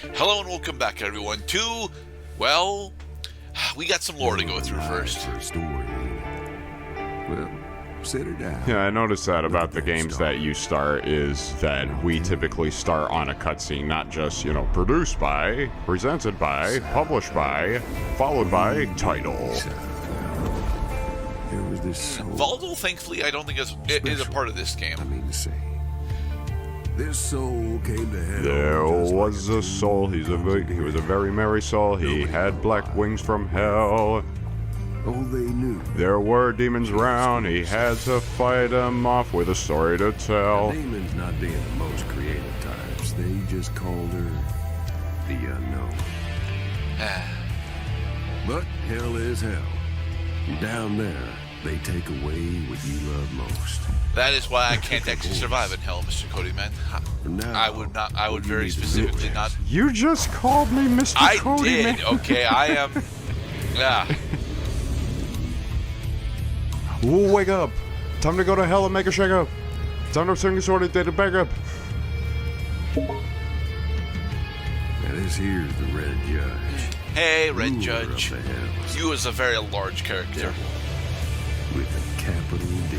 Hello and welcome back, everyone, to, well, we got some lore to go through first. Well, sit her down. Yeah, I noticed that about the games that you start is that we typically start on a cutscene, not just, produced by, presented by, published by, followed by title. There was this soul. Voldo, thankfully, I don't think is a part of this game. I mean to say, this soul came to hell. There just was like a soul, he was a very merry soul, he had black wings from hell. Oh, they knew. There were demons round, he had to fight them off with a story to tell. The demons not being the most creative types, they just called her the unknown. But hell is hell. And down there, they take away what you love most. That is why I can't actually survive in hell, Mr. Cody, man. I would very specifically not. You just called me Mr. Cody, I did, okay, I am, yeah. Ooh, wake up. Time to go to hell and make a shake up. Time to sing a sort of data back up. Now this here's the Red Judge. Hey, Red Ruler Judge. of the hells, You is a very large character. with a capital D.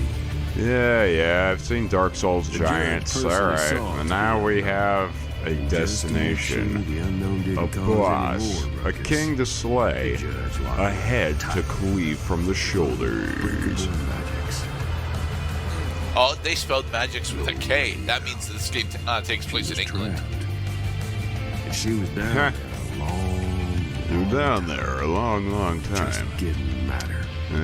Yeah, I've seen Dark Souls The Giants. judge personally Alright, saw and it. now we have a Just to make sure destination, the unknown didn't a cause any boss, more a ruckus. king to slay, The judge locked a head to tight. cleave from the shoulders. Magics. Oh, they spelled magics with a K. That means that this game takes place in Was England. trapped. And she was down Huh. there a long, You're down there a long just time. getting madder.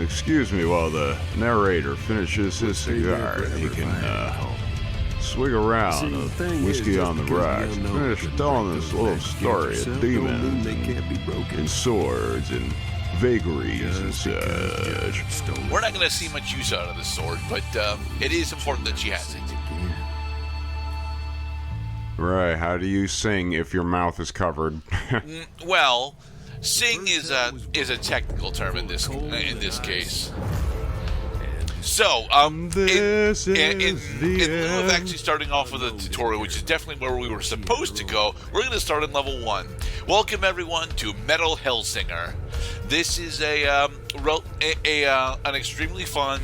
Excuse me while the narrator finishes his Stay there cigar. forever He if can, I had to. swig around See, the a thing whiskey is, on just the because rocks. the unknown Finish can telling break this those little legs story against of yourself, don't mean demons they can't be broken. and swords and vagaries and Just because such. Judge stole We're not it. going to see much use out of this sword, but it is important that she has it. Again. Right, how do you sing if your mouth is covered? Well, sing is a technical term in this case. So, This in is the lieu of end. actually starting off with a tutorial, which is definitely where we were supposed to go, we're going to start in level 1. Welcome everyone to Metal Hellsinger. This is an extremely fun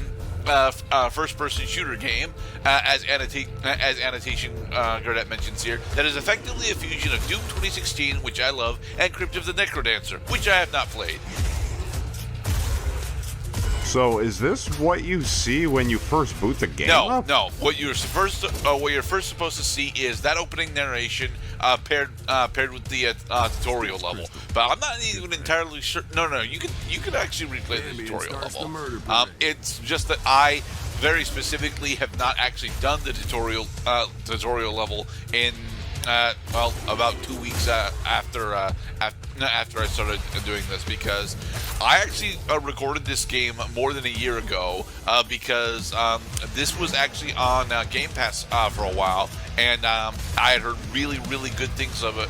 first-person shooter game, as annotation Gerdat mentions here, that is effectively a fusion of Doom 2016, which I love, and Crypt of the Necrodancer, which I have not played. So is this what you see when you first boot the game up? No. What you're first supposed to see is that opening narration paired with the tutorial level. But I'm not even entirely sure. No. You can actually replay the tutorial level. It's just that I very specifically have not actually done the tutorial level in about 2 weeks after I started doing this, because I actually recorded this game more than a year ago, because this was actually on Game Pass for a while, and I had heard really good things of it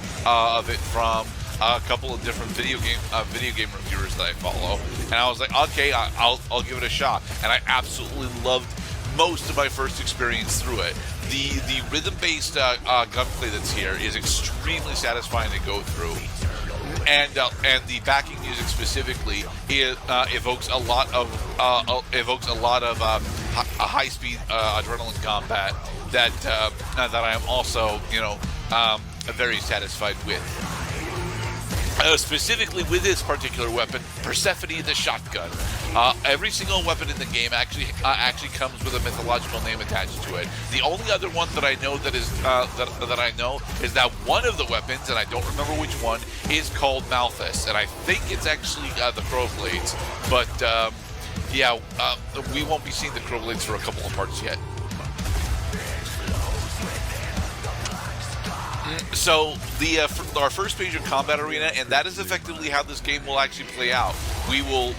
from a couple of different video game reviewers that I follow, and I was like, okay, I'll give it a shot, and I absolutely loved most of my first experience through it. The rhythm-based gunplay that's here is extremely satisfying to go through, and the backing music specifically evokes a lot of high-speed adrenaline combat that I am also very satisfied with. Specifically with this particular weapon, Persephone the shotgun. Every single weapon in the game actually comes with a mythological name attached to it. The only other one that I know that I know is that one of the weapons, and I don't remember which one, is called Malthus, and I think it's actually the Crowblades. But we won't be seeing the Crowblades for a couple of parts yet. So our first major combat arena, and that is effectively how this game will actually play out. We will,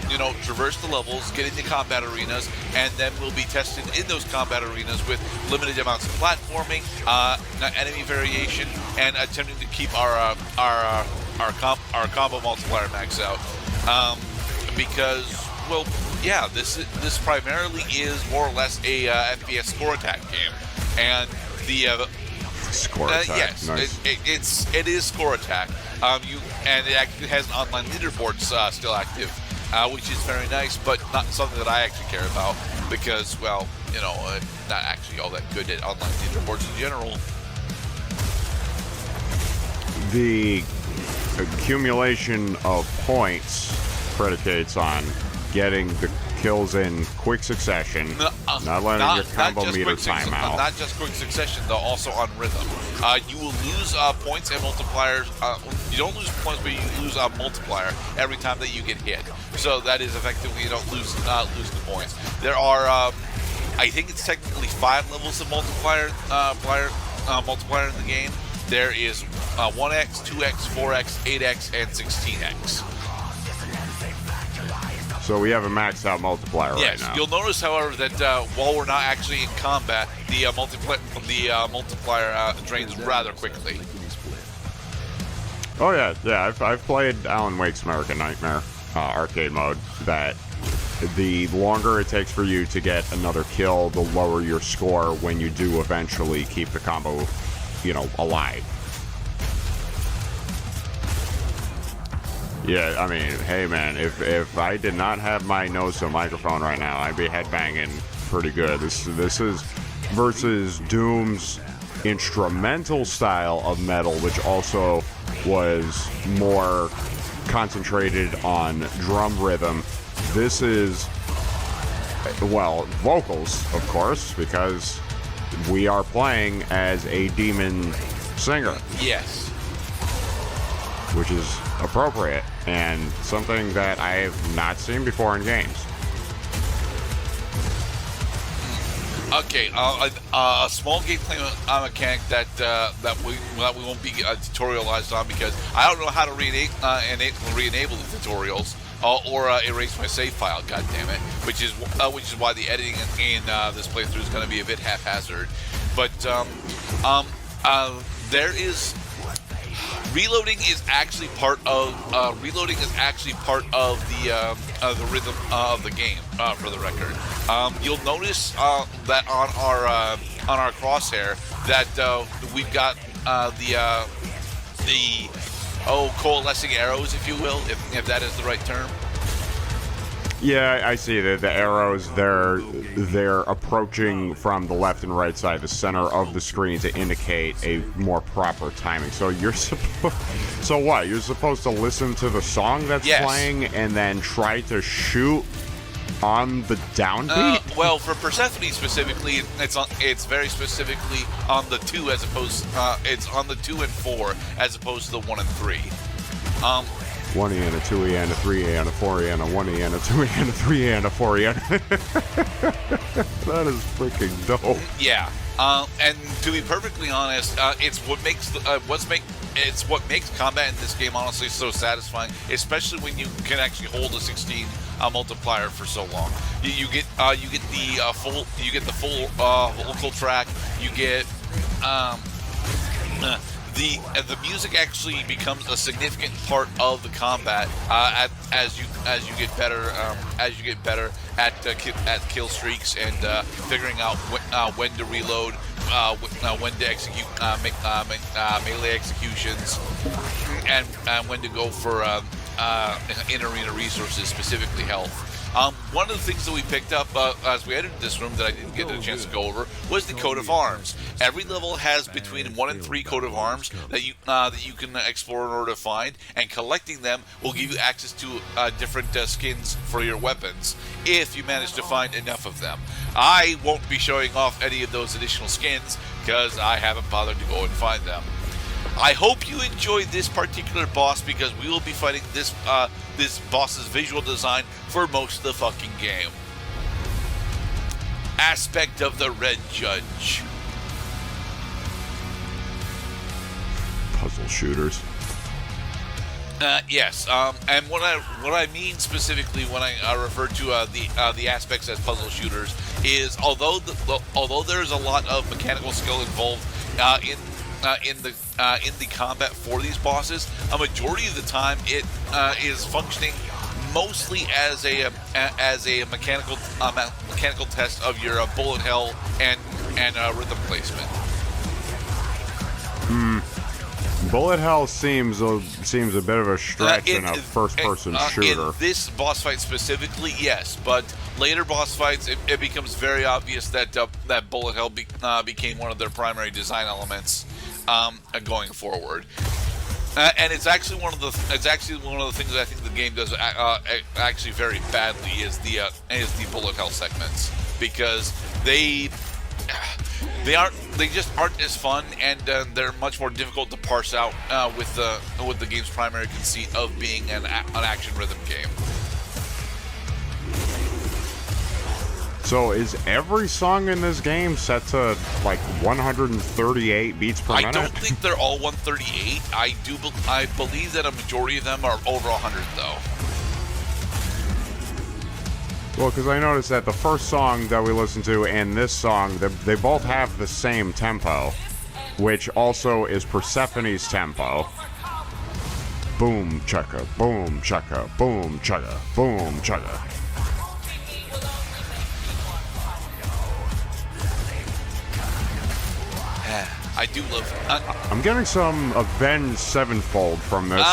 traverse the levels, get into combat arenas, and then we'll be tested in those combat arenas with limited amounts of platforming, enemy variation, and attempting to keep our combo multiplier max out. Because, well, yeah, this primarily is more or less a FPS score attack game, and Score attack. Yes, Nice. it is score attack. And it actually has an online leaderboard still active, which is very nice, but not something that I actually care about because, well, I'm not actually all that good at online leaderboards in general. The accumulation of points predicates on getting the kills in quick succession, not letting your combo meter time out. Not just quick succession, though, also on rhythm. You will lose points and multipliers. You don't lose points, but you lose a multiplier every time that you get hit. So that is effectively you don't lose the points. There are, I think it's technically 5 levels of multiplier in the game. There is 1x, 2x, 4x, 8x, and 16x. So we have a maxed out multiplier right now. Yes, you'll notice, however, that while we're not actually in combat, the multiplier drains rather quickly. Oh yeah. I've played Alan Wake's American Nightmare arcade mode. That the longer it takes for you to get another kill, the lower your score when you do eventually keep the combo, alive. Yeah, I mean, hey man, if I did not have my nose to a microphone right now, I'd be headbanging pretty good. This is versus Doom's instrumental style of metal, which also was more concentrated on drum rhythm. This is, well, vocals, of course, because we are playing as a demon singer. Yes. Which is appropriate and something that I have not seen before in games. Okay, a small gameplay mechanic that we won't be tutorialized on because I don't know how to re-enable the tutorials or erase my save file. God damn it! Which is why the editing in this playthrough is going to be a bit haphazard. But there is. Reloading is actually part of the rhythm of the game. For the record, you'll notice that on our crosshair that we've got the coalescing arrows, if you will, if that is the right term. Yeah, I see the arrows. They're approaching from the left and right side, the center of the screen, to indicate a more proper timing. So you're so what? You're supposed to listen to the song that's playing and then try to shoot on the downbeat. Well, for Persephone specifically, it's very specifically on the 2 as opposed. It's on the 2 and 4 as opposed to the 1 and 3. 1E and a 2E and a 3E and a 4E and a 1E and a 2E and a 3E and a 4E. That is freaking dope. Yeah. And to be perfectly honest, it's what makes combat in this game honestly so satisfying, especially when you can actually hold a 16 multiplier for so long. You get the full vocal track. You get the music actually becomes a significant part of the combat as you get better at kill streaks and figuring out when to reload, when to execute melee executions, and when to go for in-arena resources, specifically health. One of the things that we picked up as we entered this room that I didn't get a chance to go over was the coat of arms. Every level has between 1 and 3 coat of arms that you can explore in order to find, and collecting them will give you access to different skins for your weapons if you manage to find enough of them. I won't be showing off any of those additional skins because I haven't bothered to go and find them. I hope you enjoyed this particular boss because we will be fighting this boss's visual design for most of the fucking game. Aspect of the Red Judge. Puzzle shooters. Yes, and what I mean specifically when I refer to the aspects as puzzle shooters is although there is a lot of mechanical skill involved in the combat for these bosses, a majority of the time it is functioning mostly as a mechanical test of your bullet hell and rhythm placement. Bullet Hell seems a bit of a stretch in a first-person shooter. In this boss fight specifically, yes, but later boss fights, it becomes very obvious that that Bullet Hell became one of their primary design elements going forward. And it's actually one of the things that I think the game does actually very badly is the Bullet Hell segments, because they just aren't as fun, and they're much more difficult to parse out with the game's primary conceit of being an action rhythm game. So is every song in this game set to like 138 beats per minute? I don't think they're all 138. I believe that a majority of them are over 100 though. Well, because I noticed that the first song that we listened to and this song, they both have the same tempo, which also is Persephone's tempo. Boom chugga, boom chugga, boom chugga, boom chugga. I do love. I'm getting some Avenged Sevenfold from this.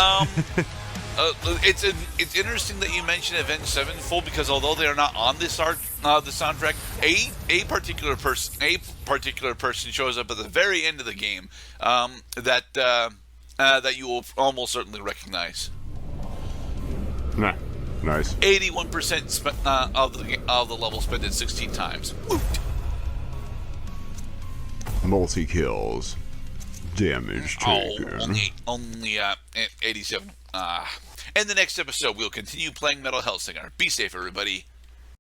It's interesting that you mention Avenged Sevenfold, because although they are not on this the soundtrack, a particular person shows up at the very end of the game that you will almost certainly recognize. Nah, nice. 81% of the level spent it 16 times. Woot. Multi-kills. Damage taken. Only 87. In the next episode, we'll continue playing Metal Hellsinger. Be safe, everybody.